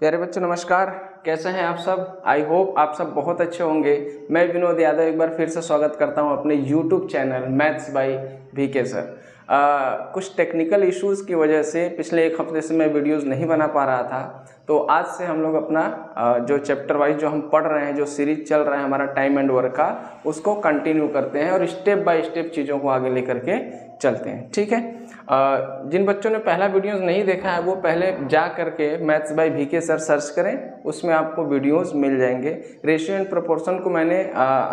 प्यारे बच्चों नमस्कार, कैसे हैं आप सब। आई होप आप सब बहुत अच्छे होंगे। मैं विनोद यादव एक बार फिर से स्वागत करता हूं अपने YouTube channel maths by VK sir. कुछ टेक्निकल इश्यूज़ की वजह से पिछले एक हफ्ते से मैं वीडियोस नहीं बना पा रहा था, तो आज से हम लोग अपना जो चैप्टर वाइज जो हम पढ़ रहे हैं, जो सीरीज चल रहा है हमारा टाइम एंड वर्क का, उसको कंटिन्यू करते हैं और स्टेप बाय स्टेप चीज़ों को आगे लेकर के चलते हैं। ठीक है, जिन बच्चों ने पहला वीडियोस नहीं देखा है वो पहले जा करके maths by VK sir search करें, उसमें आपको वीडियोस मिल जाएंगे। रेशियो एंड प्रोपोर्शन को मैंने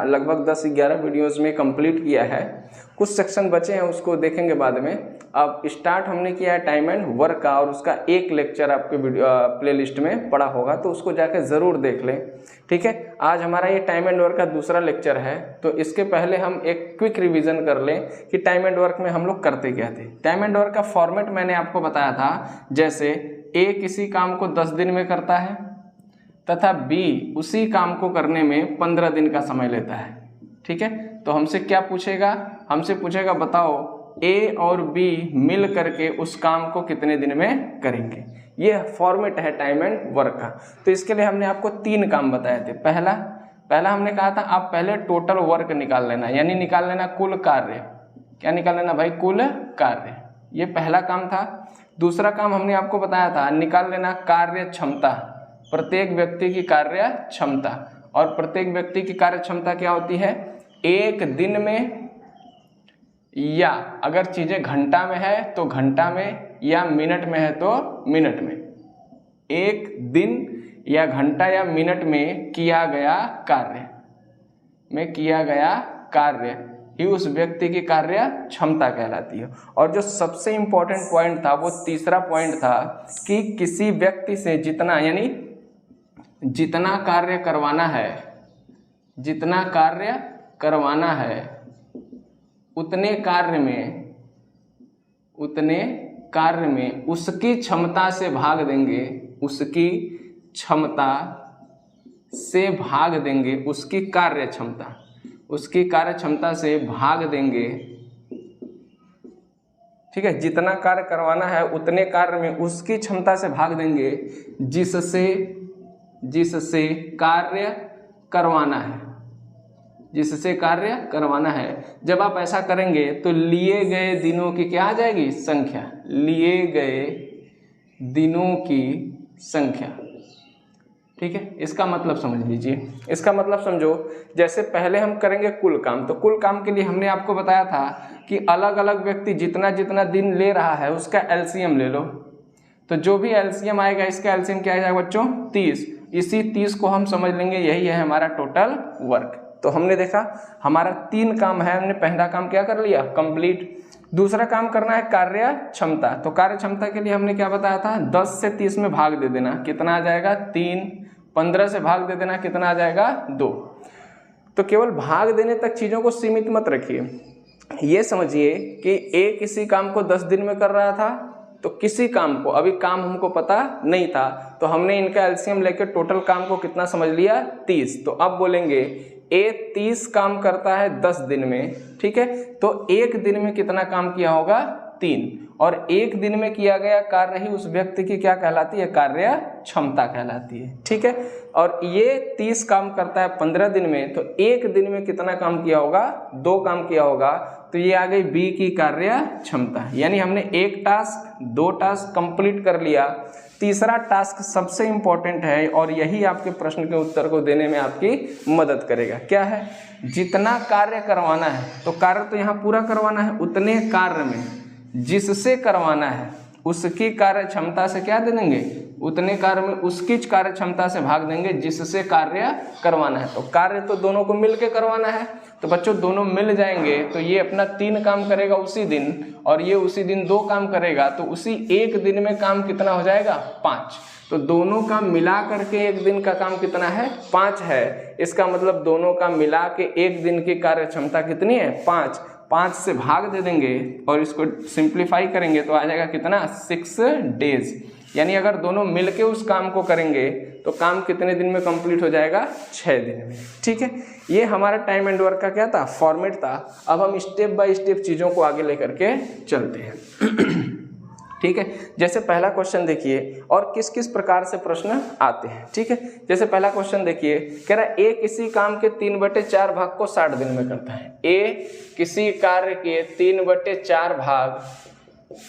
लगभग 10-11 वीडियोस में कंप्लीट किया है। कुछ सेक्शन बचे हैं, उसको देखेंगे बाद में। अब स्टार्ट हमने किया है टाइम एंड वर्क का, और उसका एक लेक्चर आपके प्लेलिस्ट में पड़ा होगा, तो उसको जाके ज़रूर देख लें। ठीक है, आज हमारा ये टाइम एंड वर्क का दूसरा लेक्चर है, तो इसके पहले हम एक क्विक रिवीजन कर लें कि टाइम एंड वर्क में हम लोग करते क्या थे। टाइम एंड वर्क का फॉर्मेट मैंने आपको बताया था, जैसे ए किसी काम को 10 दिन में करता है तथा बी उसी काम को करने में 15 दिन का समय लेता है। ठीक है, तो हमसे क्या पूछेगा, हमसे पूछेगा बताओ ए और बी मिल करके उस काम को कितने दिन में करेंगे। ये फॉर्मेट है टाइम एंड वर्क का। तो इसके लिए हमने आपको 3 काम बताए थे। पहला हमने कहा था आप पहले टोटल वर्क निकाल लेना, यानी निकाल लेना कुल कार्य। क्या निकाल लेना भाई? कुल कार्य। ये पहला काम था। दूसरा काम हमने आपको बताया था निकाल लेना कार्य क्षमता, प्रत्येक व्यक्ति की कार्य क्षमता। और प्रत्येक व्यक्ति की कार्य क्षमता क्या होती है? एक दिन में, या अगर चीजें घंटा में है तो घंटा में, या मिनट में है तो मिनट में। एक दिन या घंटा या मिनट में किया गया कार्य ही उस व्यक्ति की कार्य क्षमता कहलाती है। और जो सबसे इंपॉर्टेंट पॉइंट था वो तीसरा पॉइंट था कि किसी व्यक्ति से जितना, यानी जितना कार्य करवाना है उतने कार्य में उसकी क्षमता से भाग देंगे, उसकी क्षमता से भाग देंगे उसकी कार्य क्षमता से भाग देंगे। ठीक है, जितना कार्य करवाना है उतने कार्य में उसकी क्षमता से भाग देंगे जिससे कार्य करवाना है। जब आप ऐसा करेंगे तो लिए गए दिनों की क्या आ जाएगी? संख्या। लिए गए दिनों की संख्या। ठीक है, इसका मतलब समझ लीजिए। इसका मतलब समझो, जैसे पहले हम करेंगे कुल काम, तो कुल काम के लिए हमने आपको बताया था कि अलग अलग व्यक्ति जितना जितना दिन ले रहा है उसका एलसीएम ले लो। तो जो भी एलसीएम आएगा, इसका एलसीएम क्या आ जाएगा बच्चों? 30। इसी 30 को हम समझ लेंगे यही है हमारा टोटल वर्क। तो हमने देखा हमारा 3 काम है। हमने पहला काम क्या कर लिया? कंप्लीट। दूसरा काम करना है कार्य क्षमता। तो कार्य क्षमता के लिए हमने क्या बताया था? 10 से 30 में भाग दे देना, कितना आ जाएगा? 3। 15 से भाग दे देना, कितना आ जाएगा? 2। तो केवल भाग देने तक चीज़ों को सीमित मत रखिए। ये समझिए कि ए किसी काम को 10 दिन में कर रहा था, तो किसी काम को, अभी काम हमको पता नहीं था, तो हमने इनका एलसीएम लेकर टोटल काम को कितना समझ लिया? 30। तो अब बोलेंगे ए 30 काम करता है 10 दिन में। ठीक है, तो एक दिन में कितना काम किया होगा? 3। और एक दिन में किया गया कार्य ही उस व्यक्ति की क्या कहलाती है? कार्य क्षमता कहलाती है। ठीक है, और ये 30 काम करता है 15 दिन में, तो एक दिन में कितना काम किया होगा? 2 काम किया होगा। तो ये आ गई बी की कार्य क्षमता। यानी हमने 1 टास्क 2 टास्क कंप्लीट कर लिया। तीसरा टास्क सबसे इंपॉर्टेंट है और यही आपके प्रश्न के उत्तर को देने में आपकी मदद करेगा। क्या है? जितना कार्य करवाना है, तो कार्य तो यहाँ पूरा करवाना है, उतने कार्य में जिससे करवाना है उसकी कार्य क्षमता से क्या दे देंगे? उतने कार्य में उसकी कार्य क्षमता से भाग देंगे जिससे कार्य करवाना है। तो कार्य तो दोनों को मिल के करवाना है, तो बच्चों दोनों मिल जाएंगे, तो ये अपना 3 काम करेगा उसी दिन, और ये उसी दिन 2 काम करेगा, तो उसी एक दिन में काम कितना हो जाएगा? 5। तो दोनों का मिला करके एक दिन का काम कितना है? 5 है। इसका मतलब दोनों का मिला के एक दिन की कार्य क्षमता कितनी है? 5। 5 से भाग दे देंगे और इसको सिंप्लीफाई करेंगे तो आ जाएगा कितना? 6 डेज। यानी अगर दोनों मिलके उस काम को करेंगे तो काम कितने दिन में कंप्लीट हो जाएगा? 6 दिन में। ठीक है, ये हमारा टाइम एंड वर्क का क्या था? फॉर्मेट था। अब हम स्टेप बाय स्टेप चीज़ों को आगे लेकर के चलते हैं। ठीक है। जैसे पहला क्वेश्चन देखिए और किस किस प्रकार से प्रश्न आते हैं। ठीक है, जैसे पहला क्वेश्चन देखिए, कह रहा है ए किसी काम के 3/4 भाग को 60 दिन में करता है। ए किसी कार्य के 3/4 भाग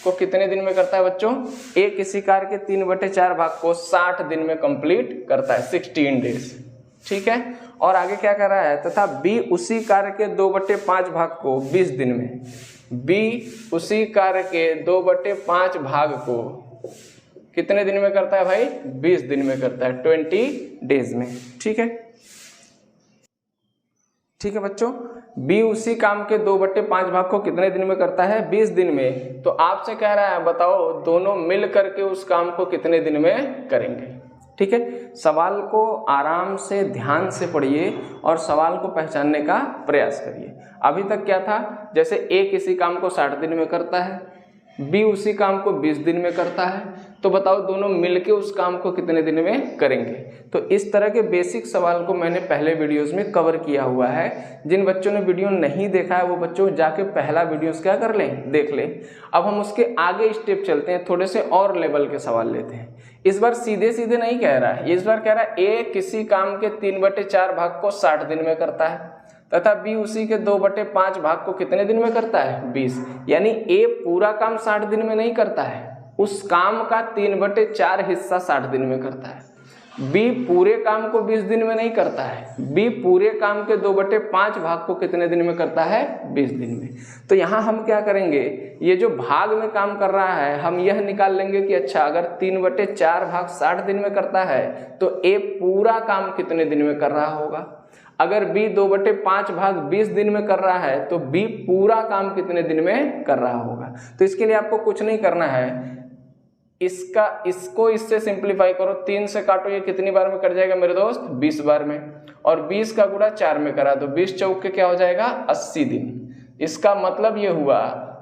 को कितने दिन में करता है बच्चों? ए किसी कार्य के 3/4 भाग को 60 दिन में कंप्लीट करता है, 16 डेज। ठीक है, और आगे क्या कर रहा है, तथा बी उसी कार्य के 2/5 भाग को 20 दिन में, बी उसी कार्य के 2/5 भाग को कितने दिन में करता है भाई? 20 दिन में करता है, 20 डेज में। ठीक है, ठीक है बच्चों, बी उसी काम के 2/5 भाग को कितने दिन में करता है? 20 दिन में। तो आपसे कह रहा है बताओ दोनों मिल करके उस काम को कितने दिन में करेंगे। ठीक है, सवाल को आराम से ध्यान से पढ़िए और सवाल को पहचानने का प्रयास करिए। अभी तक क्या था, जैसे ए किसी काम को 60 दिन में करता है, बी उसी काम को 20 दिन में करता है, तो बताओ दोनों मिलके उस काम को कितने दिन में करेंगे। तो इस तरह के बेसिक सवाल को मैंने पहले वीडियोस में कवर किया हुआ है। जिन बच्चों ने वीडियो नहीं देखा है वो बच्चों जाके पहला वीडियोस क्या कर लें, देख लें। अब हम उसके आगे स्टेप चलते हैं, थोड़े से और लेवल के सवाल लेते हैं। इस बार सीधे सीधे नहीं कह रहा है, इस बार कह रहा है ए किसी काम के 3/4 भाग को 60 दिन में करता है तथा बी उसी के 2/5 भाग को कितने दिन में करता है? 20। यानी ए पूरा काम 60 दिन में नहीं करता है, उस काम का 3/4 हिस्सा 60 दिन में करता है। बी पूरे काम को 20 दिन में नहीं करता है, बी पूरे काम के 2/5 भाग को कितने दिन में करता है? 20 दिन में। तो यहाँ हम क्या करेंगे, ये जो भाग में काम कर रहा है हम यह निकाल लेंगे कि अच्छा अगर 3/4 भाग 60 दिन में करता है तो ए पूरा काम कितने दिन में कर रहा होगा। अगर बी 2/5 भाग 20 दिन में कर रहा है तो बी पूरा काम कितने दिन में कर रहा होगा। तो इसके लिए आपको कुछ नहीं करना है, इसको इससे सिंप्लीफाई करो, 3 से काटो, ये कितनी बार में कट जाएगा मेरे दोस्त? 20 बार में। और 20 का गुणा 4 में करा दो, 20 चौक के क्या हो जाएगा? 80 दिन। इसका मतलब ये हुआ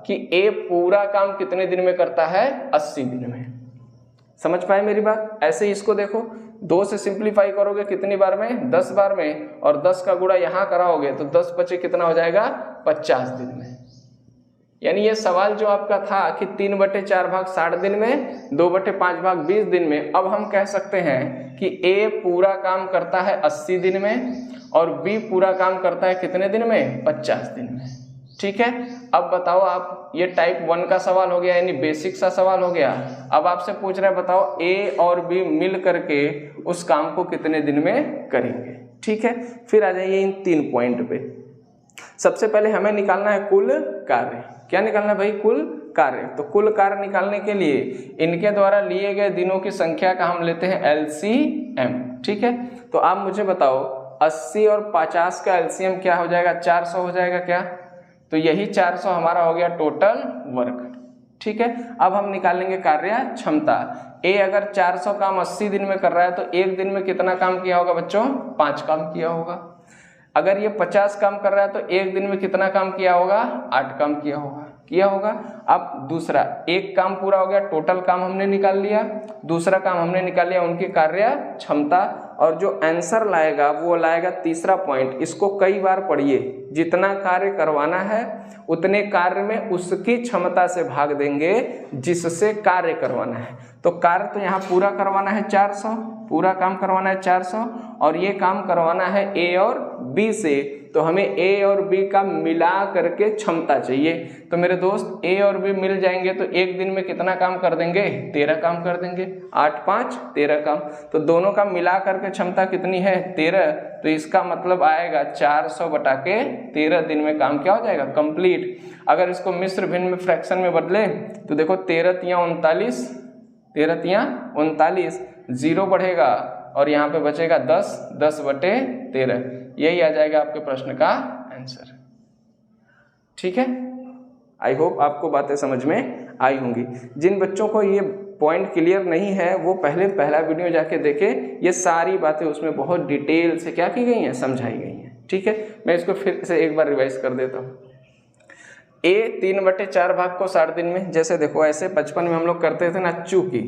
कि ए पूरा काम कितने दिन में करता है? 80 दिन में। समझ पाए मेरी बात? ऐसे ही इसको देखो, 2 से सिंप्लीफाई करोगे कितनी बार में? 10 बार में, और 10 का गुणा यहाँ कराओगे तो 10 बचे कितना हो जाएगा? 50 दिन में। यानी ये सवाल जो आपका था कि 3/4 भाग 60 दिन में, 2/5 भाग 20 दिन में, अब हम कह सकते हैं कि ए पूरा काम करता है 80 दिन में और बी पूरा काम करता है कितने दिन में? 50 दिन में। ठीक है, अब बताओ आप, ये टाइप 1 का सवाल हो गया, यानी बेसिक सा सवाल हो गया। अब आपसे पूछ रहा है बताओ ए और बी मिल करके उस काम को कितने दिन में करेंगे। ठीक है, फिर आ जाइए इन 3 पॉइंट पे। सबसे पहले हमें निकालना है कुल कार्य। क्या निकालना है भाई? कुल कार्य। तो कुल कार्य निकालने के लिए इनके द्वारा लिए गए दिनों की संख्या का हम लेते हैं LCM। ठीक है, तो आप मुझे बताओ 80 और 50 का LCM क्या हो जाएगा? 400 हो जाएगा क्या? तो यही 400 हमारा हो गया टोटल वर्क। ठीक है, अब हम निकालेंगे कार्य क्षमता। ए अगर 400 काम 80 दिन में कर रहा है तो एक दिन में कितना काम किया होगा बच्चों? 5 काम किया होगा। अगर ये 50 काम कर रहा है तो एक दिन में कितना काम किया होगा? 8 काम किया होगा। अब दूसरा, एक काम पूरा हो गया, टोटल काम हमने निकाल लिया। दूसरा काम हमने निकाल लिया उनकी कार्य क्षमता, और जो आंसर लाएगा वो लाएगा तीसरा पॉइंट। इसको कई बार पढ़िए, जितना कार्य करवाना है उतने कार्य में उसकी क्षमता से भाग देंगे जिससे कार्य करवाना है। तो कार्य तो यहाँ पूरा करवाना है 400, पूरा काम करवाना है 400, और ये काम करवाना है ए और बी से, तो हमें ए और बी का मिला करके क्षमता चाहिए। तो मेरे दोस्त ए और बी मिल जाएंगे तो एक दिन में कितना काम कर देंगे? 13 काम कर देंगे। 8 5 13 काम। तो दोनों का मिला करके क्षमता कितनी है? 13। तो इसका मतलब आएगा 400/13 दिन में काम क्या हो जाएगा? कंप्लीट। अगर इसको मिश्र भिन्न में फ्रैक्शन में बदले तो देखो 13 तियां 39, 13 तियां 39, 0 बढ़ेगा और यहाँ पे बचेगा 10, 10/13। यही आ जाएगा आपके प्रश्न का आंसर। ठीक है, आई होप आपको बातें समझ में आई होंगी। जिन बच्चों को ये पॉइंट क्लियर नहीं है वो पहला वीडियो जाके देखें, ये सारी बातें उसमें बहुत डिटेल से क्या की गई हैं? समझाई गई हैं। ठीक है, मैं इसको फिर से एक बार रिवाइज कर देता हूँ। ए 3/4 भाग को 60 दिन में, जैसे देखो ऐसे 55 में हम लोग करते थे ना, चूंकि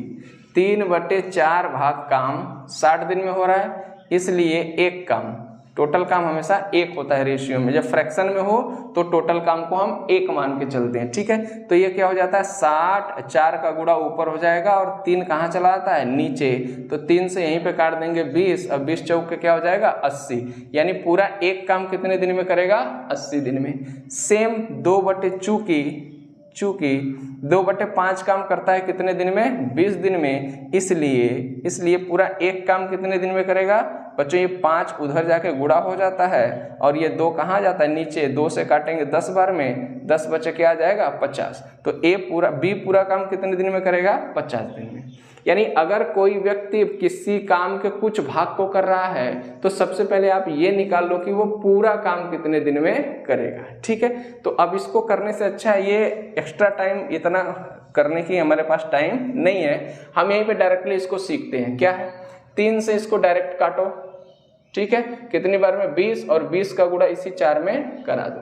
3/4 भाग काम 60 दिन में हो रहा है इसलिए एक काम टोटल काम हमेशा 1 होता है रेशियो में। जब फ्रैक्शन में हो तो टोटल काम को हम 1 मान के चलते हैं, ठीक है। तो ये क्या हो जाता है 60, 4 का गुणा ऊपर हो जाएगा और 3 कहाँ चला आता है नीचे, तो 3 से यहीं पे काट देंगे 20, अब 20 चौक के क्या हो जाएगा 80, यानी पूरा एक काम कितने दिन में करेगा 80 दिन में। सेम 2/चूंकि 2/5 काम करता है कितने दिन में 20 दिन में, इसलिए पूरा एक काम कितने दिन में करेगा बच्चों, ये 5 उधर जाके गुणा हो जाता है और ये 2 कहाँ जाता है नीचे, 2 से काटेंगे 10 बार में, 10 बचे क्या आ जाएगा 50, तो बी पूरा काम कितने दिन में करेगा 50 दिन में। यानी अगर कोई व्यक्ति किसी काम के कुछ भाग को कर रहा है तो सबसे पहले आप ये निकाल लो कि वो पूरा काम कितने दिन में करेगा, ठीक है। तो अब इसको करने से अच्छा है, ये एक्स्ट्रा टाइम इतना करने की हमारे पास टाइम नहीं है, हम यहीं पे डायरेक्टली इसको सीखते हैं। क्या है 3 से इसको डायरेक्ट काटो, ठीक है, कितनी बार में 20 और 20 का गुणा इसी 4 में करा दो,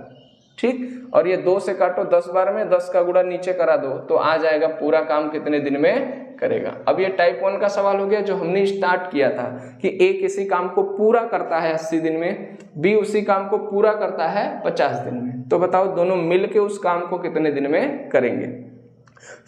ठीक, और ये 2 से काटो 10 बार में, 10 का गुणा नीचे करा दो, तो आ जाएगा पूरा काम कितने दिन में करेगा। अब ये टाइप 1 का सवाल हो गया जो हमने स्टार्ट किया था कि ए किसी काम को पूरा करता है 80 दिन में, बी उसी काम को पूरा करता है 50 दिन में, तो बताओ दोनों मिलके उस काम को कितने दिन में करेंगे।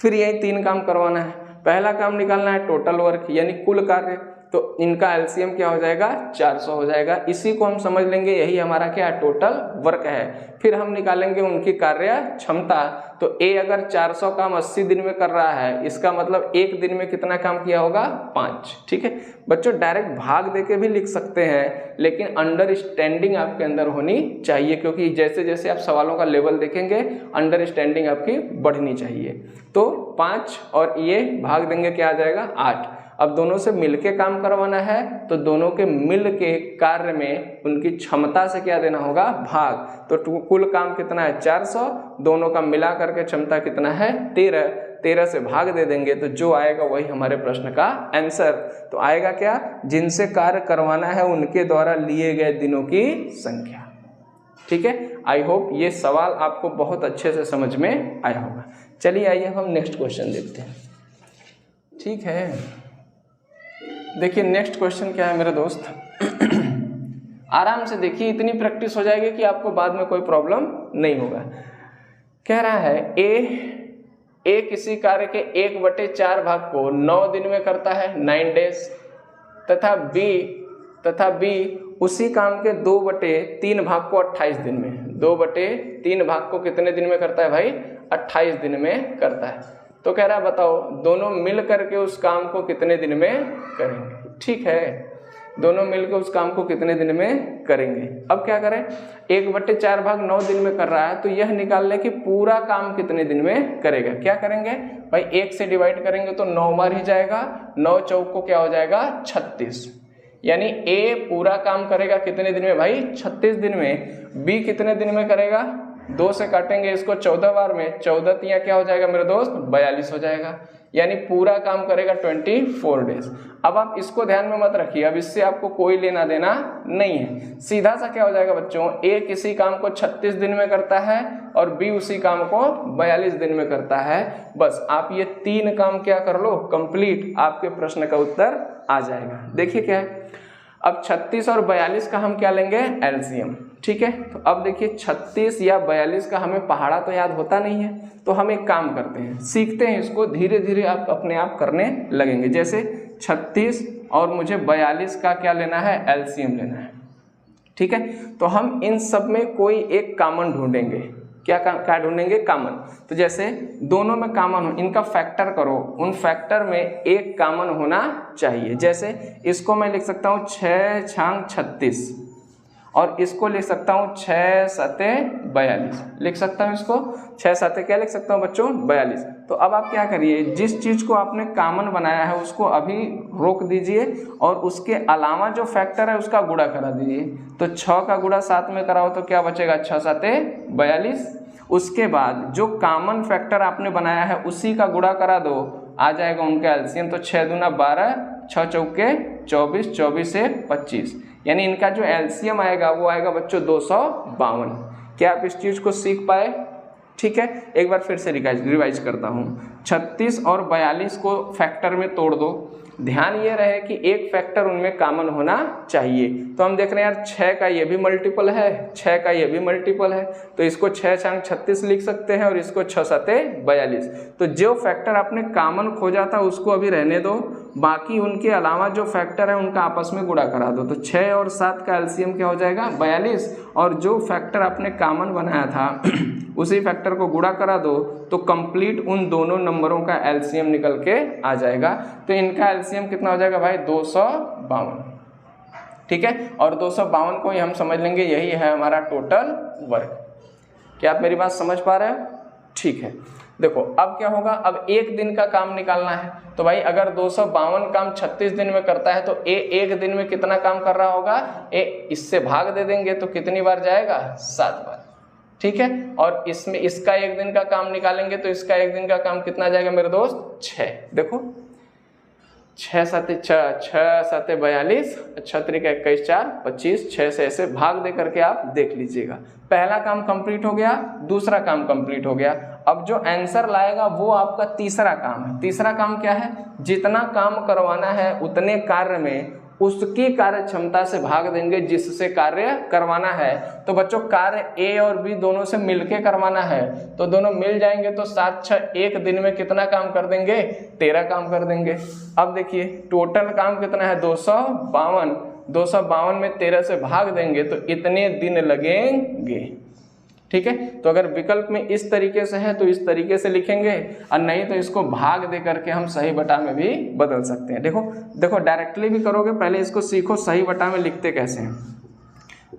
फिर यही 3 काम करवाना है। पहला काम निकालना है टोटल वर्क यानी कुल कार्य, तो इनका एलसीएम क्या हो जाएगा 400 हो जाएगा, इसी को हम समझ लेंगे यही हमारा क्या टोटल वर्क है। फिर हम निकालेंगे उनकी कार्य क्षमता, तो ए अगर 400 काम 80 दिन में कर रहा है, इसका मतलब एक दिन में कितना काम किया होगा 5, ठीक है। बच्चों डायरेक्ट भाग देके भी लिख सकते हैं, लेकिन अंडरस्टैंडिंग आपके अंदर होनी चाहिए, क्योंकि जैसे जैसे आप सवालों का लेवल देखेंगे अंडरस्टैंडिंग आपकी बढ़नी चाहिए। तो 5 और ये भाग देंगे क्या आ जाएगा 8। अब दोनों से मिलके काम करवाना है, तो दोनों के मिल के कार्य में उनकी क्षमता से क्या देना होगा भाग, तो कुल काम कितना है 400, दोनों का मिला करके क्षमता कितना है 13, 13 से भाग दे देंगे तो जो आएगा वही हमारे प्रश्न का आंसर। तो आएगा क्या, जिनसे कार्य करवाना है उनके द्वारा लिए गए दिनों की संख्या, ठीक है। आई होप ये सवाल आपको बहुत अच्छे से समझ में आया होगा। चलिए आइए हम नेक्स्ट क्वेश्चन देखते हैं, ठीक है। देखिए नेक्स्ट क्वेश्चन क्या है मेरे दोस्त, आराम से देखिए, इतनी प्रैक्टिस हो जाएगी कि आपको बाद में कोई प्रॉब्लम नहीं होगा। कह रहा है ए किसी कार्य के 1/4 भाग को 9 दिन में करता है 9 डेज, तथा बी उसी काम के 2/3 भाग को 28 दिन में, 2/3 भाग को कितने दिन में करता है भाई 28 दिन में करता है। तो कह रहा है बताओ दोनों मिल करके उस काम को कितने दिन में करेंगे, ठीक है, दोनों मिलकर उस काम को कितने दिन में करेंगे। अब क्या करें, 1/4 भाग 9 दिन में कर रहा है, तो यह निकाल ले कि पूरा काम कितने दिन में करेगा। क्या करेंगे भाई 1 से डिवाइड करेंगे तो 9 बार ही जाएगा, 9 चौक को क्या हो जाएगा 36, यानी ए पूरा काम करेगा कितने दिन में भाई 36 दिन में। बी कितने दिन में करेगा, 2 से काटेंगे इसको 14 बार में, 14 तिया क्या हो जाएगा मेरे दोस्त 42 हो जाएगा, यानी पूरा काम करेगा 24 डेज। अब आप इसको ध्यान में मत रखिए, अब इससे आपको कोई लेना देना नहीं है। सीधा सा क्या हो जाएगा बच्चों, ए किसी काम को 36 दिन में करता है और बी उसी काम को 42 दिन में करता है। बस आप ये 3 काम क्या कर लो कंप्लीट, आपके प्रश्न का उत्तर आ जाएगा। देखिए क्या है, अब 36 और 42 का हम क्या लेंगे एलसीएम, ठीक है। तो अब देखिए 36 या 42 का हमें पहाड़ा तो याद होता नहीं है, तो हम एक काम करते हैं, सीखते हैं इसको, धीरे धीरे आप अपने आप करने लगेंगे। जैसे 36 और मुझे 42 का क्या लेना है एलसीएम लेना है, ठीक है। तो हम इन सब में कोई एक कॉमन ढूंढेंगे, क्या ढूंढेंगे कॉमन। तो जैसे दोनों में कॉमन हो, इनका फैक्टर करो, उन फैक्टर में एक कॉमन होना चाहिए। जैसे इसको मैं लिख सकता हूँ 6 छांग 36 और इसको लिख सकता हूँ 6 सते 42, लिख सकता हूँ इसको 6 सते क्या लिख सकता हूँ बच्चों 42। तो अब आप क्या करिए, जिस चीज़ को आपने कॉमन बनाया है उसको अभी रोक दीजिए और उसके अलावा जो फैक्टर है उसका गुणा करा दीजिए। तो 6 का गुणा 7 में कराओ तो क्या बचेगा 6 सते 42। उसके बाद जो कॉमन फैक्टर आपने बनाया है उसी का गुणा करा दो, आ जाएगा उनका एलसीएम। तो 6 दूना 12, 6 चौके 24, 24 से 25, यानी इनका जो एलसीएम आएगा वो आएगा बच्चों 252। क्या आप इस चीज़ को सीख पाए, ठीक है। एक बार फिर से रिवाइज करता हूँ, 36 और 42 को फैक्टर में तोड़ दो, ध्यान ये रहे कि एक फैक्टर उनमें कॉमन होना चाहिए। तो हम देख रहे हैं यार 6 का ये भी मल्टीपल है, 6 का ये भी मल्टीपल है, तो इसको 6 छांग 36 लिख सकते हैं और इसको 6 सते 42। तो जो फैक्टर आपने कॉमन खोजा था उसको अभी रहने दो, बाकी उनके अलावा जो फैक्टर है उनका आपस में गुणा करा दो। तो 6 और 7 का एलसीएम क्या हो जाएगा 42, और जो फैक्टर आपने कॉमन बनाया था उसी फैक्टर को गुणा करा दो तो कंप्लीट उन दोनों नंबरों का एलसीएम निकल के आ जाएगा। तो इनका एलसीएम कितना हो जाएगा भाई 252, ठीक है। और 252 को ही हम समझ लेंगे यही है हमारा टोटल वर्क। क्या आप मेरी बात समझ पा रहे हो? ठीक है। देखो अब क्या होगा, अब एक दिन का काम निकालना है। तो भाई अगर 252 काम 36 दिन में करता है तो एक दिन में कितना काम कर रहा होगा, इससे भाग दे देंगे तो कितनी बार जाएगा 7 बार, ठीक है। और इसमें इसका एक दिन का काम निकालेंगे तो इसका एक दिन का काम कितना जाएगा मेरे दोस्त 6। देखो 6 सते 42, 6 त्रिक 21, 4 25, 6 से ऐसे भाग दे करके आप देख लीजिएगा। पहला काम कंप्लीट हो गया, दूसरा काम कंप्लीट हो गया। अब जो आंसर लाएगा वो आपका तीसरा काम है। तीसरा काम क्या है, जितना काम करवाना है उतने कार्य में उसकी कार्य क्षमता से भाग देंगे जिससे कार्य करवाना है। तो बच्चों कार्य ए और बी दोनों से मिलके करवाना है, तो दोनों मिल जाएंगे तो 7 6 एक दिन में कितना काम कर देंगे 13 काम कर देंगे। अब देखिए टोटल काम कितना है 252, 252 में 13 से भाग देंगे तो इतने दिन लगेंगे, ठीक है। तो अगर विकल्प में इस तरीके से है तो इस तरीके से लिखेंगे, और नहीं तो इसको भाग दे करके हम सही बटा में भी बदल सकते हैं। देखो डायरेक्टली भी करोगे, पहले इसको सीखो सही बटा में लिखते कैसे हैं।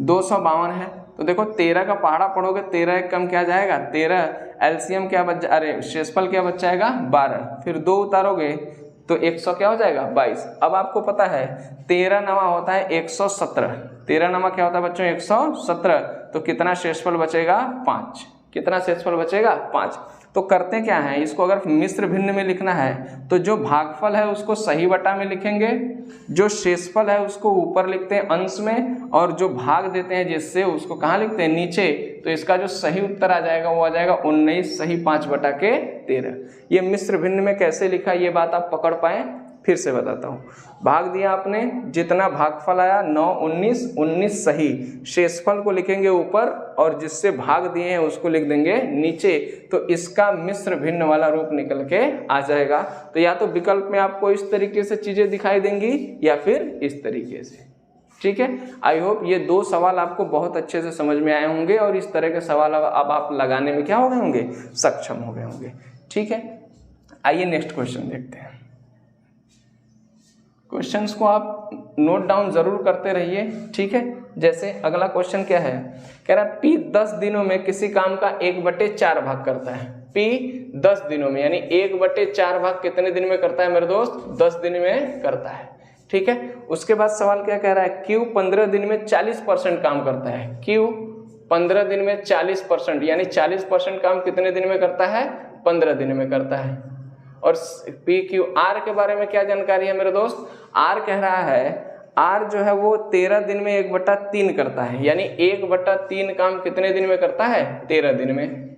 252 है तो देखो 13 का पहाड़ा पढ़ोगे, 13 एक कम क्या जाएगा 13, एलसीएम क्या बच, अरे शेषफल क्या बच जाएगा 12, फिर 2 उतारोगे तो 100 क्या हो जाएगा 22। अब आपको पता है 13 नमा होता है 117, 13 नमा क्या होता है बच्चों 117, तो कितना शेषफल बचेगा 5, कितना शेषफल बचेगा 5। तो करते क्या है, इसको अगर मिश्र भिन्न में लिखना है तो जो भागफल है उसको सही बटा में लिखेंगे, जो शेषफल है उसको ऊपर लिखते हैं अंश में, और जो भाग देते हैं जिससे उसको कहाँ लिखते हैं नीचे। तो इसका जो सही उत्तर आ जाएगा वो आ जाएगा 19 सही 5/13। ये मिश्र भिन्न में कैसे लिखा ये बात आप पकड़ पाए, फिर से बताता हूँ। भाग दिया आपने, जितना भागफल आया 9 19, 19 सही, शेषफल को लिखेंगे ऊपर और जिससे भाग दिए हैं उसको लिख देंगे नीचे, तो इसका मिश्र भिन्न वाला रूप निकल के आ जाएगा। तो या तो विकल्प में आपको इस तरीके से चीजें दिखाई देंगी या फिर इस तरीके से, ठीक है। आई होप ये 2 सवाल आपको बहुत अच्छे से समझ में आए होंगे और इस तरह के सवाल अब आप लगाने में क्या हो गए होंगे, सक्षम हो गए होंगे, ठीक है। आइए नेक्स्ट क्वेश्चन देखते हैं। क्वेश्चंस को आप नोट डाउन जरूर करते रहिए, ठीक है। जैसे अगला क्वेश्चन क्या है, कह रहा है P 10 दिनों में किसी काम का 1/4 भाग करता है। P 10 दिनों में यानी 1/4 भाग कितने दिन में करता है मेरे दोस्त, 10 दिन में करता है, ठीक है। उसके बाद सवाल क्या कह रहा है, Q 15 दिन में 40% काम करता है। Q 15 दिन में 40% यानी 40% काम कितने दिन में करता है, 15 दिन में करता है। और PQR के बारे में क्या जानकारी है मेरे दोस्त, R कह रहा है R जो है वो 13 दिन में 1/3 करता है, यानी 1/3 काम कितने दिन में करता है 13 दिन में।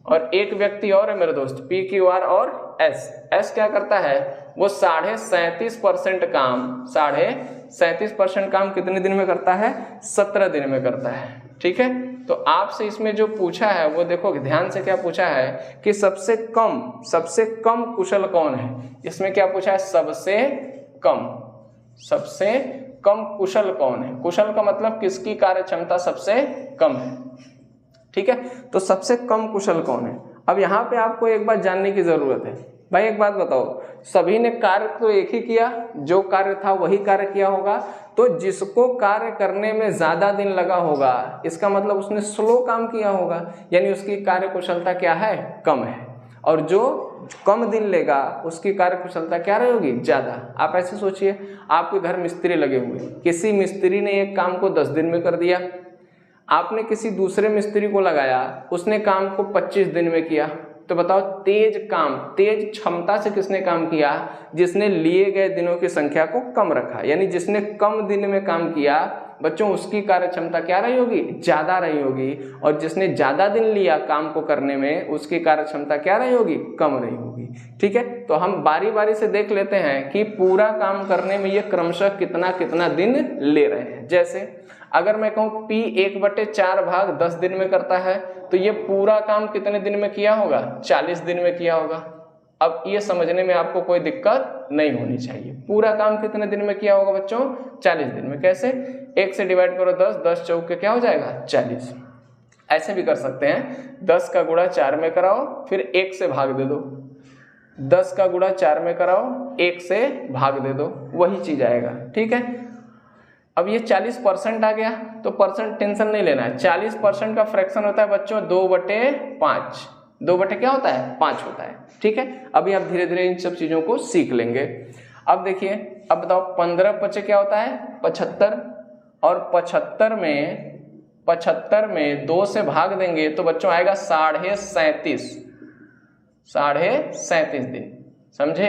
और एक व्यक्ति और है मेरे दोस्त PQR और S क्या करता है, वो 37.5% काम 37.5% काम कितने दिन में करता है, 17 दिन में करता है, ठीक है। तो आपसे इसमें जो पूछा है वो देखो ध्यान से, क्या पूछा है कि सबसे कम कुशल कौन है। इसमें क्या पूछा है, सबसे कम कुशल कौन है। कुशल का मतलब किसकी कार्य क्षमता सबसे कम है, ठीक है। तो सबसे कम कुशल कौन है। अब यहाँ पे आपको एक बात जानने की जरूरत है। भाई एक बात बताओ, सभी ने कार्य तो एक ही किया, जो कार्य था वही कार्य किया होगा, तो जिसको कार्य करने में ज्यादा दिन लगा होगा इसका मतलब उसने स्लो काम किया होगा, यानी उसकी कार्य कुशलता क्या है, कम है। और जो कम दिन लेगा उसकी कार्य कुशलता क्या रहेगी, ज्यादा। आप ऐसे सोचिए, आपके घर मिस्त्री लगे हुए, किसी मिस्त्री ने एक काम को 10 दिन में कर दिया, आपने किसी दूसरे मिस्त्री को लगाया, उसने काम को 25 दिन में किया। तो बताओ तेज क्षमता से किसने काम किया, जिसने लिए गए दिनों की संख्या को कम रखा, यानी जिसने कम दिन में काम किया बच्चों उसकी कार्य क्षमता क्या रही होगी, ज्यादा रही होगी, और जिसने ज्यादा दिन लिया काम को करने में उसकी कार्य क्षमता क्या रही होगी, कम रही होगी। ठीक है, तो हम बारी बारी से देख लेते हैं कि पूरा काम करने में ये क्रमशः कितना कितना दिन ले रहे हैं। जैसे अगर मैं कहूँ P 1/4 भाग 10 दिन में करता है, तो ये पूरा काम कितने दिन में किया होगा, 40 दिन में किया होगा। अब ये समझने में आपको कोई दिक्कत नहीं होनी चाहिए। पूरा काम कितने दिन में किया होगा बच्चों, 40 दिन में। कैसे, 1 से डिवाइड करो 10, 10 चौक के क्या हो जाएगा, 40। ऐसे भी कर सकते हैं, 10 का गुणा 4 में कराओ, फिर 1 से भाग दे दो। 10 का गुणा 4 में कराओ, 1 से भाग दे दो, वही चीज आएगा। ठीक है, अब ये 40% आ गया, तो परसेंट टेंशन नहीं लेना है। 40% का फ्रैक्शन होता है बच्चों 2/5। 2 क्या होता है, 5 होता है। ठीक है, अभी आप धीरे धीरे इन सब चीजों को सीख लेंगे। अब देखिए, अब बताओ 15/5 क्या होता है, 75, और 75 में 2 से भाग देंगे तो बच्चों आएगा 37.5 दिन। समझे,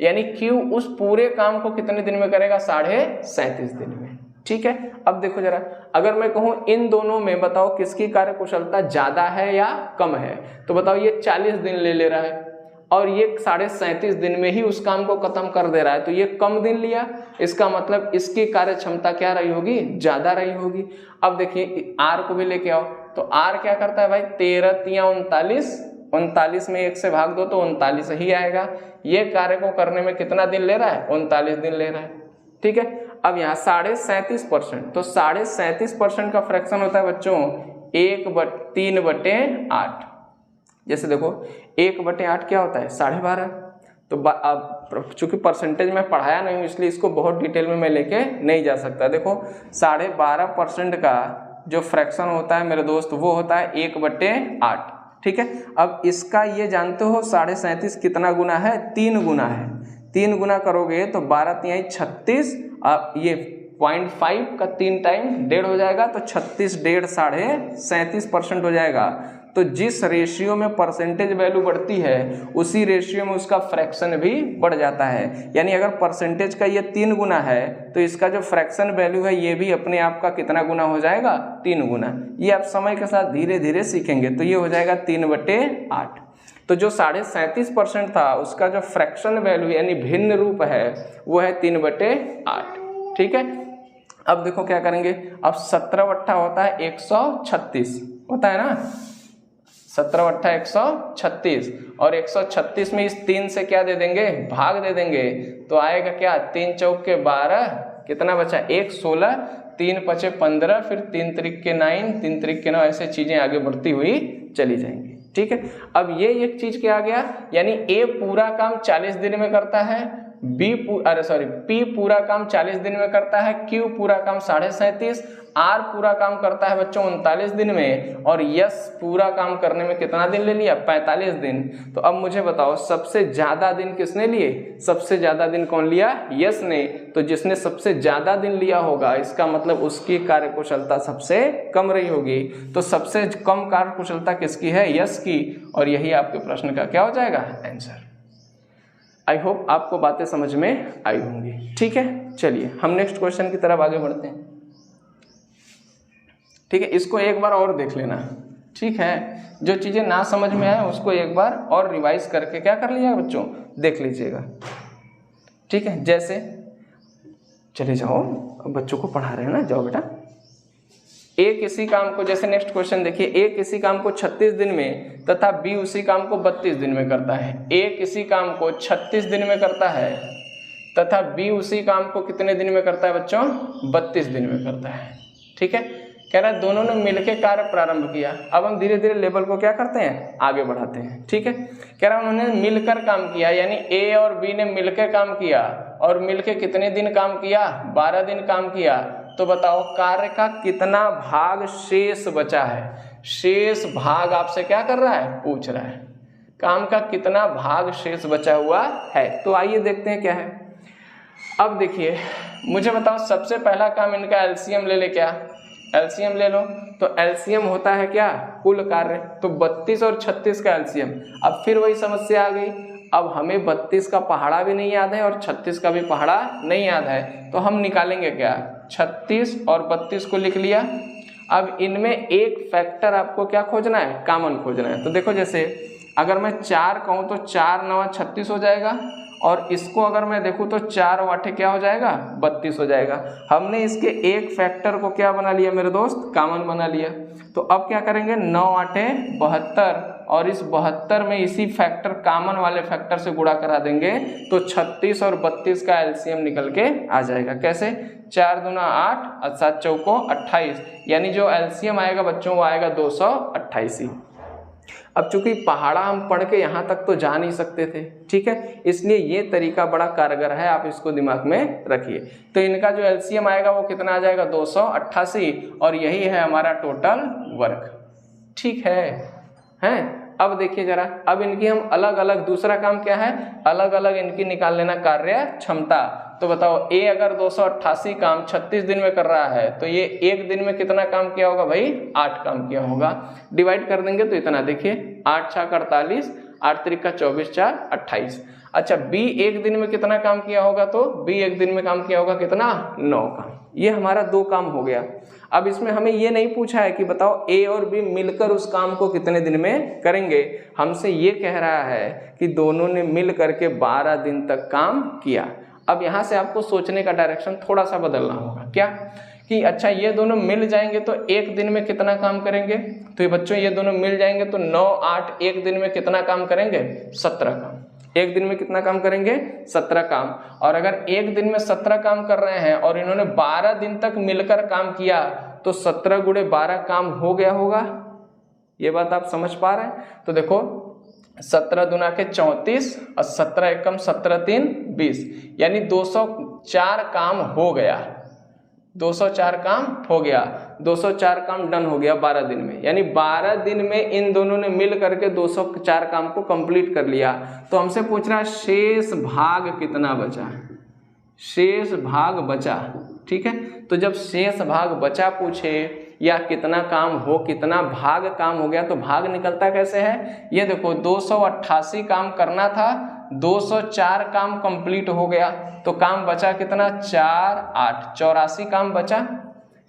यानी Q उस पूरे काम को कितने दिन में करेगा, 37.5 दिन में। ठीक है, अब देखो जरा, अगर मैं कहूं इन दोनों में बताओ किसकी कार्य कुशलता ज्यादा है या कम है, तो बताओ ये 40 दिन ले रहा है और ये 37.5 दिन में ही उस काम को खत्म कर दे रहा है, तो ये कम दिन लिया, इसका मतलब इसकी कार्य क्षमता क्या रही होगी, ज्यादा रही होगी। अब देखिए R को भी लेके आओ, तो R क्या करता है भाई, 13×39 में 1 से भाग दो तो 39 ही आएगा। ये कार्य को करने में कितना दिन ले रहा है, 39 दिन ले रहा है। ठीक है, अब यहाँ 37.5%, तो 37.5% का फ्रैक्शन होता है बच्चों 3/8। जैसे देखो 1/8 क्या होता है, 12.5। तो अब चूंकि परसेंटेज में पढ़ाया नहीं हूँ इसलिए इसको बहुत डिटेल में मैं लेके नहीं जा सकता। देखो 12.5% का जो फ्रैक्शन होता है मेरे दोस्त, वो होता है 1/8। ठीक है, अब इसका ये जानते हो 37.5 कितना गुना है, 3 गुना है। 3 गुना करोगे तो 12×3 = 36, अब ये 0.5 का 3 टाइम 1.5 हो जाएगा, तो 36 1.5 37.5% हो जाएगा। तो जिस रेशियो में परसेंटेज वैल्यू बढ़ती है उसी रेशियो में उसका फ्रैक्शन भी बढ़ जाता है। यानी अगर परसेंटेज का ये 3 गुना है तो इसका जो फ्रैक्शन वैल्यू है ये भी अपने आप का कितना गुना हो जाएगा, 3 गुना। ये आप समय के साथ धीरे धीरे सीखेंगे, तो ये हो जाएगा 3/8। तो जो 37.5% था उसका जो फ्रैक्शन वैल्यू यानी भिन्न रूप है वो है 3/8। ठीक है, अब देखो क्या करेंगे, अब 17/8 होता है 136 होता है ना, 17/8 136, और 136 में इस 3 से क्या दे देंगे, भाग दे देंगे, तो आएगा क्या, 3 चौक के 12, कितना बचा 1 16, 3 5 15, फिर 3 त्रिक के 9, 3 त्रिक के 9, ऐसे चीजें आगे बढ़ती हुई चली जाएंगी। ठीक है, अब ये एक चीज क्या आ गया, यानी A पूरा काम 40 दिन में करता है, P पूरा काम 40 दिन में करता है, Q पूरा काम 37.5, R पूरा काम करता है बच्चों 39 दिन में, और S पूरा काम करने में कितना दिन ले लिया, 45 दिन। तो अब मुझे बताओ सबसे ज्यादा दिन किसने लिए, सबसे ज्यादा दिन कौन लिया, S ने। तो जिसने सबसे ज्यादा दिन लिया होगा इसका मतलब उसकी कार्य कुशलता सबसे कम रही होगी। तो सबसे कम कार्य कुशलता किसकी है, S की, और यही आपके प्रश्न का क्या हो जाएगा, आंसर। आई होप आपको बातें समझ में आई होंगी। ठीक है, चलिए हम नेक्स्ट क्वेश्चन की तरफ आगे बढ़ते हैं। ठीक है, इसको एक बार और देख लेना। ठीक है, जो चीजें ना समझ में आए उसको एक बार और रिवाइज करके क्या कर लीजिएगा बच्चों, देख लीजिएगा। ठीक है, जैसे चले जाओ, बच्चों को पढ़ा रहे हैं ना, जाओ बेटा। A किसी काम को, जैसे नेक्स्ट क्वेश्चन देखिए, A किसी काम को 36 दिन में तथा B उसी काम को 32 दिन में करता है। A किसी काम को 36 दिन में करता है तथा B उसी काम को कितने दिन में करता है बच्चों, 32 दिन में करता है। ठीक है, कह रहा है दोनों ने मिलकर कार्य प्रारंभ किया। अब हम धीरे धीरे लेवल को क्या करते हैं, आगे बढ़ाते हैं। ठीक है, कह रहा है उन्होंने मिलकर काम किया, यानी A और B ने मिलकर काम किया, और मिलकर कितने दिन काम किया, 12 दिन काम किया। तो बताओ कार्य का कितना भाग शेष बचा है, शेष भाग आपसे क्या कर रहा है, पूछ रहा है, काम का कितना भाग शेष बचा हुआ है। तो आइए देखते हैं क्या है। अब देखिए मुझे बताओ, सबसे पहला काम इनका एलसीएम ले ले, क्या एलसीएम ले लो। तो एलसीएम होता है क्या, कुल कार्य। तो 32 और 36 का एलसीएम। अब फिर वही समस्या आ गई, अब हमें 32 का पहाड़ा भी नहीं याद है और 36 का भी पहाड़ा नहीं याद है, तो हम निकालेंगे क्या, 36 और 32 को लिख लिया। अब इनमें एक फैक्टर आपको क्या खोजना है, कॉमन खोजना है। तो देखो जैसे अगर मैं 4 कहूँ तो 4 9 36 हो जाएगा, और इसको अगर मैं देखूँ तो 4 8 क्या हो जाएगा, 32 हो जाएगा। हमने इसके एक फैक्टर को क्या बना लिया मेरे दोस्त, कॉमन बना लिया। तो अब क्या करेंगे, 9 8 72, और इस 72 में इसी फैक्टर कॉमन वाले फैक्टर से गुणा करा देंगे तो 36 और 32 का एलसीएम निकल के आ जाएगा। कैसे, 4 दूना 8 और 7 चौको 28, यानी जो एलसीएम आएगा बच्चों वो आएगा 228 ही। अब चूंकि पहाड़ा हम पढ़ के यहाँ तक तो जा नहीं सकते थे, ठीक है, इसलिए ये तरीका बड़ा कारगर है, आप इसको दिमाग में रखिए। तो इनका जो एलसीएम आएगा वो कितना आ जाएगा, 288, और यही है हमारा टोटल वर्क। ठीक है, हैं? अब देखिए जरा, अब इनकी हम अलग अलग, दूसरा काम क्या है, अलग अलग इनकी निकाल लेना कार्य क्षमता। तो बताओ, ए अगर 288 काम 36 दिन में कर रहा है तो ये एक दिन में कितना काम किया होगा भाई, 8 काम किया होगा। डिवाइड कर देंगे तो इतना, देखिए 8 6 48, 8 3 का 24, 4 28। अच्छा, बी एक दिन में कितना काम किया होगा, तो बी एक दिन में काम किया होगा कितना, 9 काम। ये हमारा 2 काम हो गया। अब इसमें हमें ये नहीं पूछा है कि बताओ ए और बी मिलकर उस काम को कितने दिन में करेंगे, हमसे ये कह रहा है कि दोनों ने मिल करके 12 दिन तक काम किया। अब यहाँ से आपको सोचने का डायरेक्शन थोड़ा सा बदलना होगा, क्या कि अच्छा ये दोनों मिल जाएंगे तो एक दिन में कितना काम करेंगे। तो ये बच्चों ये दोनों मिल जाएंगे तो 9 8 एक दिन में कितना काम करेंगे, 17 काम। एक दिन में कितना काम करेंगे, 17 काम। और अगर एक दिन में 17 काम कर रहे हैं और इन्होंने 12 दिन तक मिलकर काम किया तो 17 गुणे 12 काम हो गया होगा। ये बात आप समझ पा रहे हैं। तो देखो 17 दूना के 34 और 17 एकम 17 3 20, यानी 204 काम हो गया। 204 काम हो गया, 204 काम डन हो गया 12 दिन में, यानी 12 दिन में इन दोनों ने मिल करके 204 काम को कंप्लीट कर लिया। तो हमसे पूछ रहा है शेष भाग कितना बचा, शेष भाग बचा। ठीक है, तो जब शेष भाग बचा पूछे या कितना काम हो, कितना भाग काम हो गया, तो भाग निकलता कैसे है, ये देखो 288 काम करना था, 204 काम कंप्लीट हो गया, तो काम बचा कितना, 4 8, 84 काम बचा,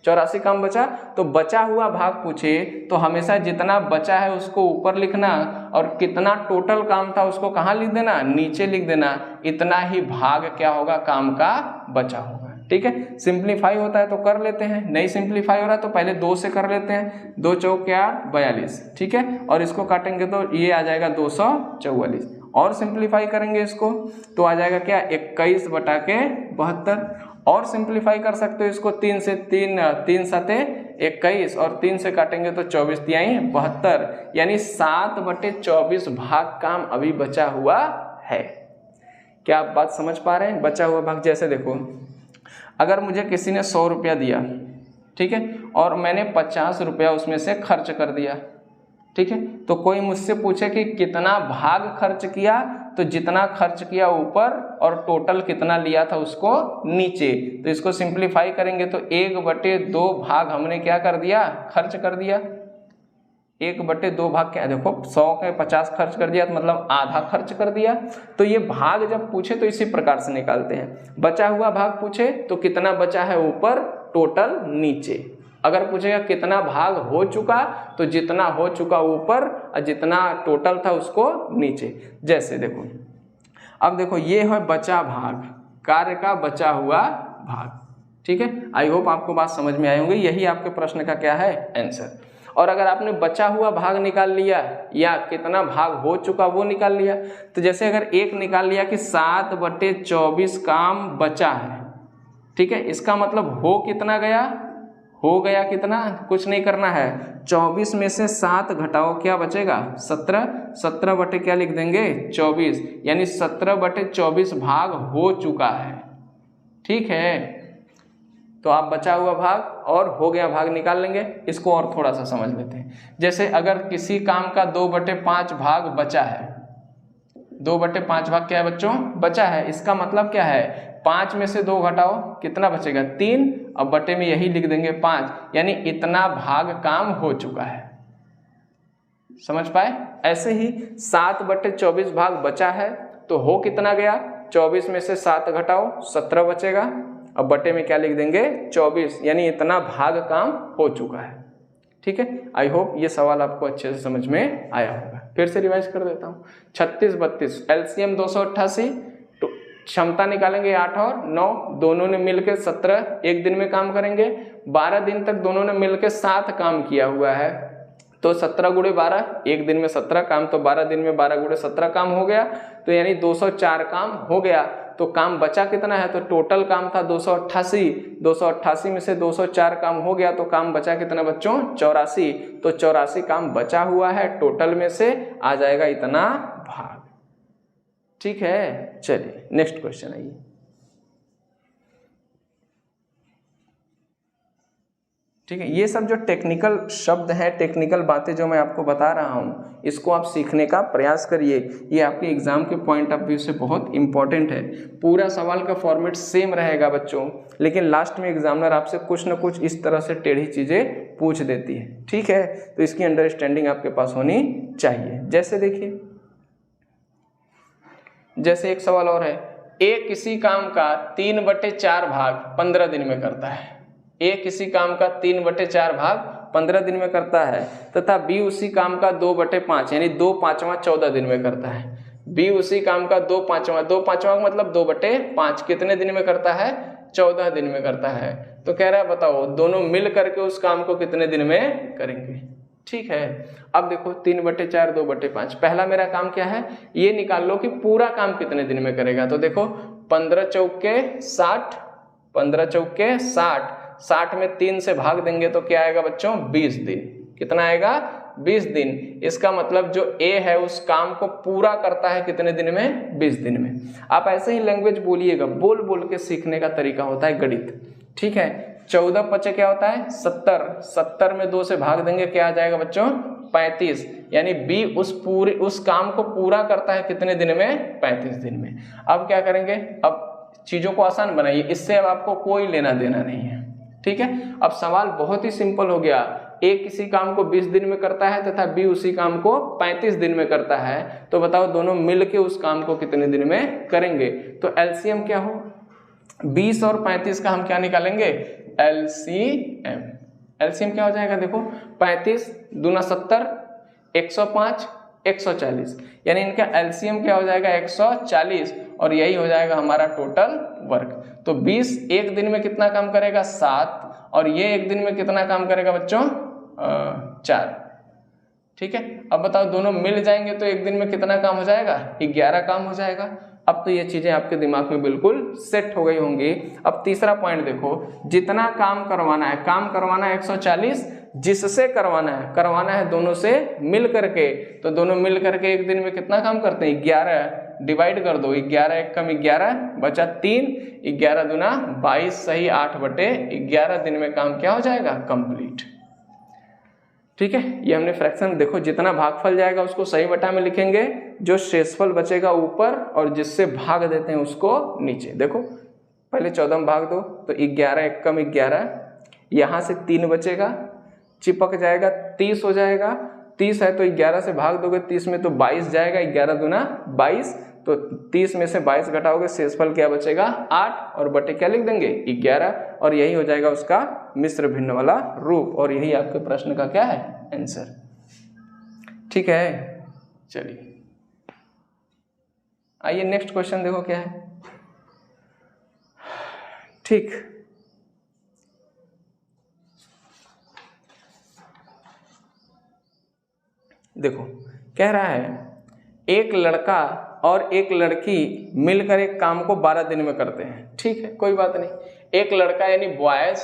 84 काम बचा। तो बचा हुआ भाग पूछे तो हमेशा जितना बचा है उसको ऊपर लिखना और कितना टोटल काम था उसको कहाँ लिख देना, नीचे लिख देना। इतना ही भाग क्या होगा, काम का बचा होगा। ठीक है, सिंप्लीफाई होता है तो कर लेते हैं, नहीं सिंप्लीफाई हो रहा है तो पहले 2 से कर लेते हैं। 2 चौक 8 42, ठीक है, और इसको काटेंगे तो ये आ जाएगा 244, और सिंप्लीफाई करेंगे इसको तो आ जाएगा क्या, 21 बटा के 72। और सिंप्लीफाई कर सकते हो इसको 3 से, 3 सते 21 और 3 से काटेंगे तो 24 तिहाई 72, यानी 7 बटे 24 भाग काम अभी बचा हुआ है। क्या आप बात समझ पा रहे हैं, बचा हुआ भाग। जैसे देखो, अगर मुझे किसी ने 100 रुपया दिया, ठीक है, और मैंने 50 रुपया उसमें से खर्च कर दिया, ठीक है, तो कोई मुझसे पूछे कि कितना भाग खर्च किया, तो जितना खर्च किया ऊपर और टोटल कितना लिया था उसको नीचे। तो इसको सिंप्लीफाई करेंगे तो 1/2 भाग हमने क्या कर दिया, खर्च कर दिया। 1/2 भाग क्या, देखो 100 के 50 खर्च कर दिया तो मतलब आधा खर्च कर दिया। तो ये भाग जब पूछे तो इसी प्रकार से निकालते हैं। बचा हुआ भाग पूछे तो कितना बचा है ऊपर, टोटल नीचे। अगर पूछेगा कितना भाग हो चुका तो जितना हो चुका ऊपर और जितना टोटल था उसको नीचे। जैसे देखो, अब देखो ये है बचा भाग, कार्य का बचा हुआ भाग। ठीक है, आई होप आपको बात समझ में आई होंगी। यही आपके प्रश्न का क्या है, आंसर। और अगर आपने बचा हुआ भाग निकाल लिया या कितना भाग हो चुका वो निकाल लिया, तो जैसे अगर एक निकाल लिया कि 7/24 काम बचा है, ठीक है, इसका मतलब हो कितना गया, हो गया कितना, कुछ नहीं करना है, 24 में से 7 घटाओ, क्या बचेगा 17, 17 बटे क्या लिख देंगे 24, यानी 17/24 भाग हो चुका है। ठीक है, तो आप बचा हुआ भाग और हो गया भाग निकाल लेंगे। इसको और थोड़ा सा समझ लेते हैं। जैसे अगर किसी काम का 2/5 भाग बचा है, 2/5 भाग क्या है बच्चों, बचा है, इसका मतलब क्या है, 5 में से 2 घटाओ कितना बचेगा 3, अब बटे में यही लिख देंगे 5, यानी इतना भाग काम हो चुका है। समझ पाए। ऐसे ही 7/24 भाग बचा है तो हो कितना गया, 24 में से 7 घटाओ 17 बचेगा। अब बटे में क्या लिख देंगे 24, यानी इतना भाग काम हो चुका है। ठीक है, आई होप ये सवाल आपको अच्छे से समझ में आया होगा। फिर से रिवाइज कर देता हूँ। 36 32 एलसीएम 288, तो क्षमता निकालेंगे 8 और 9, दोनों ने मिलकर 17 एक दिन में काम करेंगे। 12 दिन तक दोनों ने मिलकर 7 काम किया हुआ है, तो 17 गुणे 12 एक दिन में 17 काम, तो 12 दिन में 12 गुणे 17 काम हो गया, तो यानी 204 काम हो गया। तो काम बचा कितना है, तो टोटल काम था 288, 288 में से 204 काम हो गया, तो काम बचा कितना बच्चों 84, तो 84 काम बचा हुआ है, टोटल में से आ जाएगा इतना भाग। ठीक है, चलिए नेक्स्ट क्वेश्चन आइए। ठीक है, ये सब जो टेक्निकल शब्द हैं, टेक्निकल बातें जो मैं आपको बता रहा हूँ, इसको आप सीखने का प्रयास करिए। ये आपके एग्जाम के पॉइंट ऑफ व्यू से बहुत इंपॉर्टेंट है। पूरा सवाल का फॉर्मेट सेम रहेगा बच्चों, लेकिन लास्ट में एग्जामिनर आपसे कुछ ना कुछ इस तरह से टेढ़ी चीज़ें पूछ देती है। ठीक है, तो इसकी अंडरस्टैंडिंग आपके पास होनी चाहिए। जैसे देखिए, जैसे एक सवाल और है, ए किसी काम का 3/4 भाग 15 दिन में करता है। ए किसी काम का 3/4 भाग 15 दिन में करता है, तथा बी उसी काम का 2/5 यानी 2/5 14 दिन में करता है। बी उसी काम का 2/5 मतलब 2/5 कितने दिन में करता है, 14 दिन में करता है। तो कह रहा है बताओ दोनों मिल करके उस काम को कितने दिन में करेंगे। ठीक है, अब देखो 3/4 2/5, पहला मेरा काम क्या है, ये निकाल लो कि पूरा काम कितने दिन में करेगा। तो देखो 15 चौके 60, 15 चौके 60, 60 में 3 से भाग देंगे तो क्या आएगा बच्चों 20 दिन। कितना आएगा 20 दिन। इसका मतलब जो ए है उस काम को पूरा करता है कितने दिन में, 20 दिन में। आप ऐसे ही लैंग्वेज बोलिएगा, बोल बोल के सीखने का तरीका होता है गणित। ठीक है, 14 पचे क्या होता है 70, 70 में 2 से भाग देंगे क्या आ जाएगा बच्चों 35, यानी बी उस काम को पूरा करता है कितने दिन में 35 दिन में। अब क्या करेंगे, अब चीजों को आसान बनाइए, इससे अब आपको कोई लेना देना नहीं है। ठीक है, अब सवाल बहुत ही सिंपल हो गया। ए किसी काम को 20 दिन में करता है तथा बी उसी काम को 35 दिन में करता है, तो बताओ दोनों मिलके उस काम को कितने दिन में करेंगे। तो एलसीएम क्या हो, 20 और 35 का हम क्या निकालेंगे एलसीएम। एलसीएम क्या हो जाएगा, देखो 35 दूना 70, 105, 140, यानी इनका एलसीएम क्या हो जाएगा 140, और यही हो जाएगा हमारा टोटल वर्क। तो 20 एक दिन में कितना काम करेगा 7, और ये एक दिन में कितना काम करेगा बच्चों 4। ठीक है, अब बताओ दोनों मिल जाएंगे तो एक दिन में कितना काम हो जाएगा 11 काम हो जाएगा। अब तो ये चीजें आपके दिमाग में बिल्कुल सेट हो गई होंगी। अब तीसरा पॉइंट देखो, जितना काम करवाना है, काम करवाना है 140, जिससे करवाना है दोनों से मिल करके, तो दोनों मिल करके एक दिन में कितना काम करते हैं 11, डिवाइड कर दो, 11 एक कम 11 बचा 3, 11 दूना 22, सही 8/11 दिन में काम क्या हो जाएगा कंप्लीट। ठीक है, ये हमने फ्रैक्शन देखो, जितना भागफल जाएगा उसको सही बटा में लिखेंगे, जो शेषफल बचेगा ऊपर और जिससे भाग देते हैं उसको नीचे। देखो पहले 14 में भाग दो तो 11 एक कम 11, यहाँ से 3 बचेगा, चिपक जाएगा 30 हो जाएगा, 30 है तो 11 से भाग दोगे 30 में तो 22 जाएगा, 11 दूना 22, तो 30 में से 22 घटाओगे शेषफल क्या बचेगा 8, और बटे क्या लिख देंगे 11, और यही हो जाएगा उसका मिश्र भिन्न वाला रूप, और यही आपके प्रश्न का क्या है आंसर। ठीक है, चलिए आइए नेक्स्ट क्वेश्चन देखो क्या है। ठीक, देखो कह रहा है एक लड़का और एक लड़की मिलकर एक काम को 12 दिन में करते हैं। ठीक है, कोई बात नहीं, एक लड़का यानी बॉयज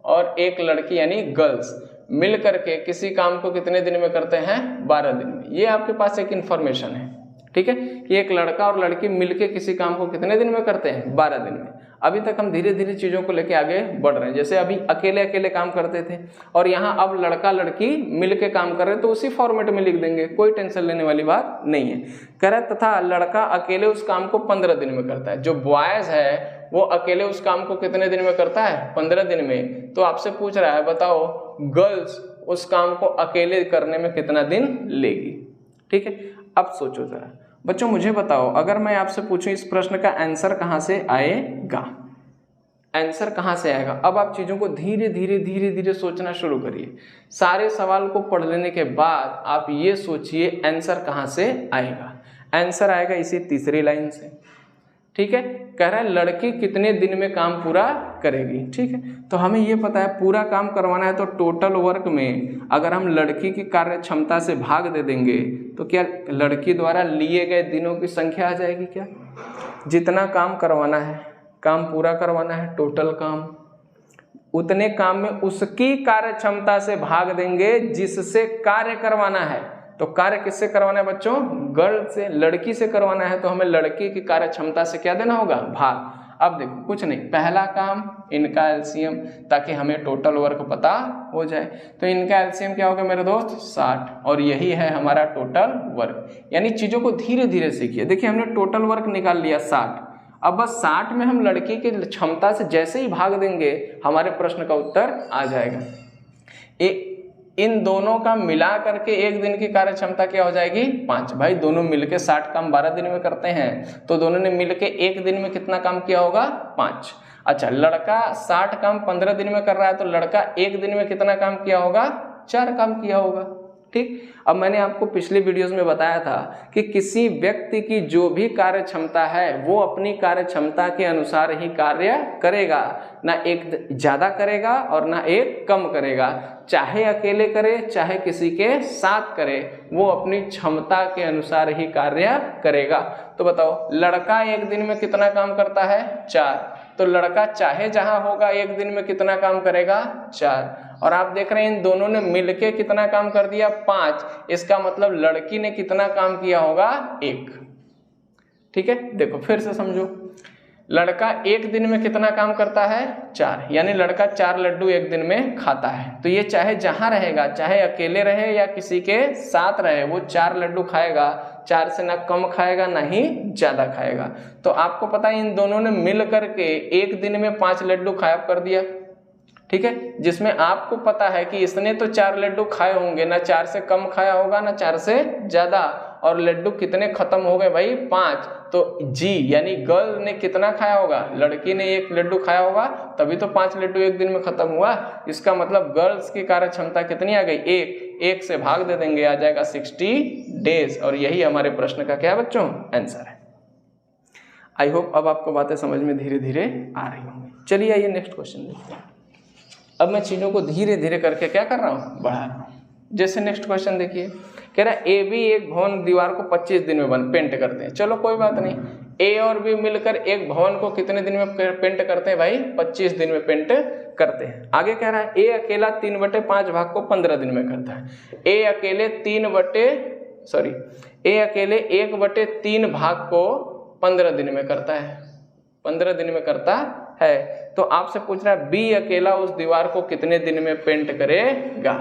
और एक लड़की यानी गर्ल्स मिल करके किसी काम को कितने दिन में करते हैं 12 दिन में। ये आपके पास एक इंफॉर्मेशन है। ठीक है, कि एक लड़का और लड़की मिलके किसी काम को कितने दिन में करते हैं 12 दिन में। अभी तक हम धीरे धीरे चीज़ों को लेके आगे बढ़ रहे हैं। जैसे अभी अकेले अकेले काम करते थे और यहाँ अब लड़का लड़की मिलके काम कर रहे हैं, तो उसी फॉर्मेट में लिख देंगे, कोई टेंशन लेने वाली बात नहीं है। कह रहा तथा लड़का अकेले उस काम को 15 दिन में करता है। जो बॉयज है वो अकेले उस काम को कितने दिन में करता है 15 दिन में। तो आपसे पूछ रहा है बताओ गर्ल्स उस काम को अकेले करने में कितना दिन लेगी। ठीक है, अब सोचो जरा, बच्चों मुझे बताओ, अगर मैं आपसे पूछूं इस प्रश्न का आंसर कहाँ से आएगा, आंसर कहाँ से आएगा? अब आप चीज़ों को धीरे धीरे सोचना शुरू करिए। सारे सवाल को पढ़ लेने के बाद आप ये सोचिए आंसर कहाँ से आएगा। आंसर आएगा इसी तीसरी लाइन से। ठीक है, कह रहा है लड़की कितने दिन में काम पूरा करेगी। ठीक है, तो हमें ये पता है पूरा काम करवाना है, तो टोटल वर्क में अगर हम लड़की की कार्य क्षमता से भाग दे देंगे तो क्या लड़की द्वारा लिए गए दिनों की संख्या आ जाएगी? क्या जितना काम करवाना है, काम पूरा करवाना है, टोटल काम, उतने काम में उसकी कार्य क्षमता से भाग देंगे जिससे कार्य करवाना है। तो कार्य किससे करवाना है बच्चों? गर्ल से, लड़की से करवाना है, तो हमें लड़की की कार्य क्षमता से क्या देना होगा? भाग। अब देखो कुछ नहीं, पहला काम इनका एलसीएम, ताकि हमें टोटल वर्क पता हो जाए। तो इनका एलसीएम क्या होगा मेरे दोस्त? 60, और यही है हमारा टोटल वर्क। यानी चीज़ों को धीरे धीरे सीखिए। देखिए हमने टोटल वर्क निकाल लिया 60, अब बस 60 में हम लड़की की क्षमता से जैसे ही भाग देंगे हमारे प्रश्न का उत्तर आ जाएगा। इन दोनों का मिला करके एक दिन की कार्य क्षमता क्या हो जाएगी? 5। भाई दोनों मिलके 60 काम 12 दिन में करते हैं, तो दोनों ने मिलके एक दिन में कितना काम किया होगा? 5। अच्छा, लड़का 60 काम 15 दिन में कर रहा है, तो लड़का एक दिन में कितना काम किया होगा? 4 काम किया होगा। ठीक, अब मैंने आपको पिछले वीडियोस में बताया था कि किसी व्यक्ति की जो भी कार्य क्षमता है वो अपनी कार्य क्षमता के अनुसार ही कार्य करेगा, ना एक ज्यादा करेगा और ना एक कम करेगा। चाहे अकेले करे चाहे किसी के साथ करे, वो अपनी क्षमता के अनुसार ही कार्य करेगा। तो बताओ लड़का एक दिन में कितना काम करता है? 4। तो लड़का चाहे जहां होगा एक दिन में कितना काम करेगा? 4। और आप देख रहे हैं इन दोनों ने मिलके कितना काम कर दिया? 5। इसका मतलब लड़की ने कितना काम किया होगा? 1। ठीक है, देखो फिर से समझो, लड़का एक दिन में कितना काम करता है? 4, यानी लड़का 4 लड्डू एक दिन में खाता है। तो ये चाहे जहां रहेगा, चाहे अकेले रहे या किसी के साथ रहे, वो 4 लड्डू खाएगा। 4 से ना कम खाएगा ना ही ज्यादा खाएगा। तो आपको पता है इन दोनों ने मिल करके एक दिन में 5 लड्डू गायब कर दिया। ठीक है, जिसमें आपको पता है कि इसने तो 4 लड्डू खाए होंगे, ना 4 से कम खाया होगा ना 4 से ज्यादा, और लड्डू कितने खत्म हो गए भाई? 5। तो जी यानी गर्ल ने कितना खाया होगा? लड़की ने 1 लड्डू खाया होगा, तभी तो 5 लड्डू एक दिन में खत्म हुआ। इसका मतलब गर्ल्स की कार्य क्षमता कितनी आ गई? 1 से भाग दे देंगे, आ जाएगा 60 डेज। और यही हमारे प्रश्न का क्या है बच्चों? आंसर है। आई होप अब आपको बातें समझ में धीरे धीरे आ रही होंगी। चलिए आइए नेक्स्ट क्वेश्चन देखते हैं। अब मैं चीजों को धीरे धीरे करके क्या कर रहा हूँ? बढ़ा रहा हूँ। जैसे नेक्स्ट क्वेश्चन देखिए, कह रहा है ए बी एक भवन दीवार को 25 दिन में पेंट करते हैं। चलो कोई बात नहीं, ए और बी मिलकर एक भवन को कितने दिन में पेंट करते हैं भाई? 25 दिन में पेंट करते हैं। आगे कह रहा है ए अकेला 3/5 भाग को 15 दिन में करता है। ए अकेले 1/3 भाग को 15 दिन में करता है। 15 दिन में करता है। तो आपसे पूछ रहा है बी अकेला उस दीवार को कितने दिन में पेंट करेगा?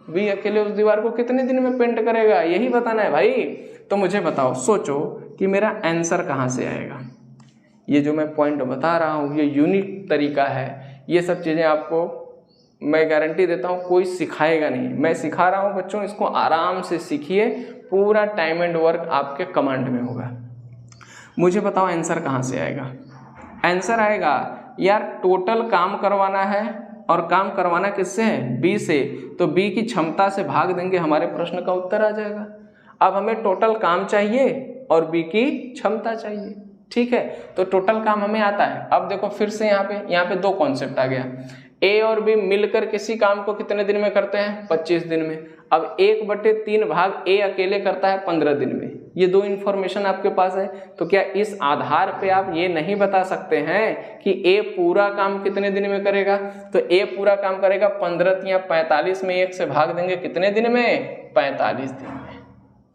बी अकेले उस दीवार को कितने दिन में पेंट करेगा, यही बताना है भाई। तो मुझे बताओ, सोचो कि मेरा आंसर कहाँ से आएगा। ये जो मैं पॉइंट बता रहा हूँ ये यूनिक तरीका है। ये सब चीज़ें आपको मैं गारंटी देता हूँ कोई सिखाएगा नहीं, मैं सिखा रहा हूँ बच्चों। इसको आराम से सीखिए, पूरा टाइम एंड वर्क आपके कमांड में होगा। मुझे बताओ आंसर कहाँ से आएगा? आंसर आएगा यार, टोटल काम करवाना है और काम करवाना किससे है? बी से। तो बी की क्षमता से भाग देंगे, हमारे प्रश्न का उत्तर आ जाएगा। अब हमें टोटल काम चाहिए और बी की क्षमता चाहिए। ठीक है, तो टोटल काम हमें आता है। अब देखो फिर से यहाँ पे 2 कॉन्सेप्ट आ गया। ए और बी मिलकर किसी काम को कितने दिन में करते हैं? 25 दिन में। अब 1/3 भाग ए अकेले करता है 15 दिन में। ये 2 इंफॉर्मेशन आपके पास है। तो क्या इस आधार पे आप ये नहीं बता सकते हैं कि ए पूरा काम कितने दिन में करेगा? तो ए पूरा काम करेगा 15 या 45 में 1 से भाग देंगे कितने दिन में? 45 दिन में।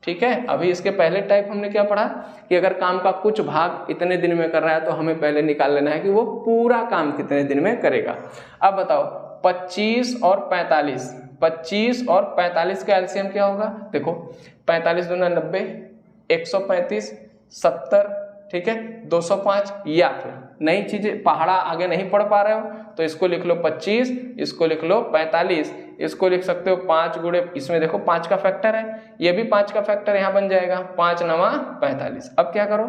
ठीक है, अभी इसके पहले टाइप हमने क्या पढ़ा कि अगर काम का कुछ भाग इतने दिन में कर रहा है तो हमें पहले निकाल लेना है कि वो पूरा काम कितने दिन में करेगा। अब बताओ 25 और 45, 25 और 45 का एलसीएम क्या होगा? देखो 45 दूना 90, 135, 70, ठीक है, 205 या फिर नई चीजें पहाड़ा आगे नहीं पढ़ पा रहे हो तो इसको लिख लो 25, इसको लिख लो 45, इसको लिख सकते हो 5 गुणे, इसमें देखो 5 का फैक्टर है, ये भी 5 का फैक्टर यहाँ बन जाएगा, 5 9 45। अब क्या करो,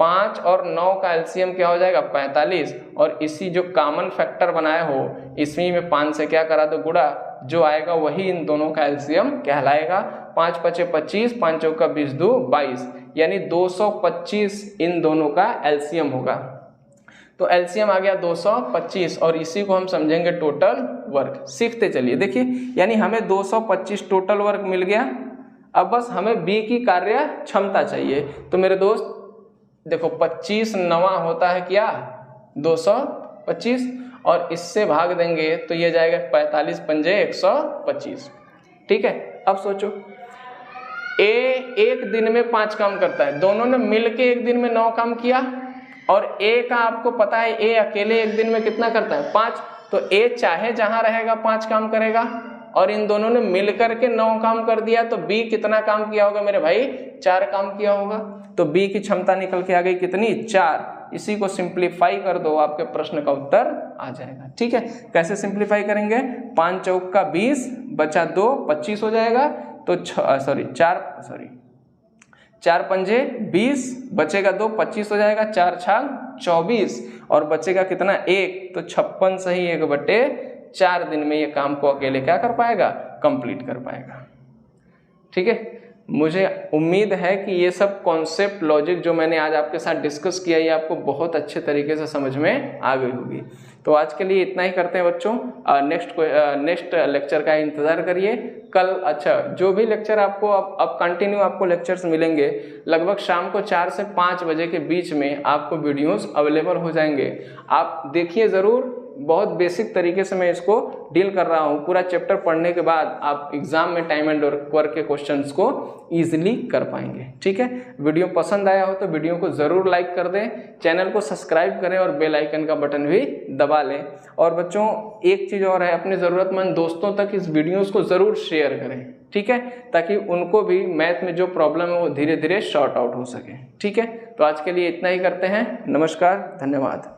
5 और 9 का एलसीएम क्या हो जाएगा 45, और इसी जो कॉमन फैक्टर बनाए हो इसी में 5 से क्या करा दो गुणा, जो आएगा वही इन दोनों का एलसीएम कहलाएगा। 5 5 25, 5 चौका 20 2 22, यानी 225 इन दोनों का एलसीएम होगा। तो एलसीएम आ गया 225 और इसी को हम समझेंगे टोटल वर्क। सीखते चलिए, देखिए यानी हमें 225 टोटल वर्क मिल गया। अब बस हमें बी की कार्य क्षमता चाहिए। तो मेरे दोस्त देखो 25 9 होता है क्या 225, और इससे भाग देंगे तो ये जाएगा 45 पंजे 125। ठीक है, अब सोचो ए एक दिन में 5 काम करता है, दोनों ने मिलके एक दिन में 9 काम किया, और ए का आपको पता है ए अकेले एक दिन में कितना करता है 5, तो ए चाहे जहां रहेगा 5 काम करेगा, और इन दोनों ने मिलकर के 9 काम कर दिया, तो बी कितना काम किया होगा मेरे भाई 4 काम किया होगा। तो बी की क्षमता निकल के आ गई कितनी 4। इसी को सिंप्लीफाई कर दो, आपके प्रश्न का उत्तर आ जाएगा। ठीक है, कैसे सिंप्लीफाई करेंगे, 5 चौका 20 बचा 2 25 हो जाएगा, तो 4 पंजे 20 बचेगा 2 25 हो जाएगा, 4 छाग 24 और बचेगा कितना 1, तो 56 सही 1/4 दिन में ये काम को अकेले क्या कर पाएगा कंप्लीट कर पाएगा। ठीक है, मुझे उम्मीद है कि ये सब कॉन्सेप्ट लॉजिक जो मैंने आज आपके साथ डिस्कस किया ये आपको बहुत अच्छे तरीके से समझ में आ गई होगी। तो आज के लिए इतना ही करते हैं बच्चों, नेक्स्ट लेक्चर का इंतज़ार करिए। कल अच्छा जो भी लेक्चर आपको अब कंटिन्यू आपको लेक्चर्स मिलेंगे, लगभग शाम को 4 से 5 बजे के बीच में आपको वीडियोस अवेलेबल हो जाएंगे। आप देखिए ज़रूर, बहुत बेसिक तरीके से मैं इसको डील कर रहा हूँ। पूरा चैप्टर पढ़ने के बाद आप एग्जाम में टाइम एंड वर्क के क्वेश्चंस को इजीली कर पाएंगे। ठीक है, वीडियो पसंद आया हो तो वीडियो को ज़रूर लाइक कर दें, चैनल को सब्सक्राइब करें और बेल आइकन का बटन भी दबा लें। और बच्चों एक चीज़ और है, अपने ज़रूरतमंद दोस्तों तक इस वीडियोज़ को ज़रूर शेयर करें। ठीक है, ताकि उनको भी मैथ में जो प्रॉब्लम है वो धीरे धीरे सॉर्ट आउट हो सके। ठीक है, तो आज के लिए इतना ही करते हैं। नमस्कार, धन्यवाद।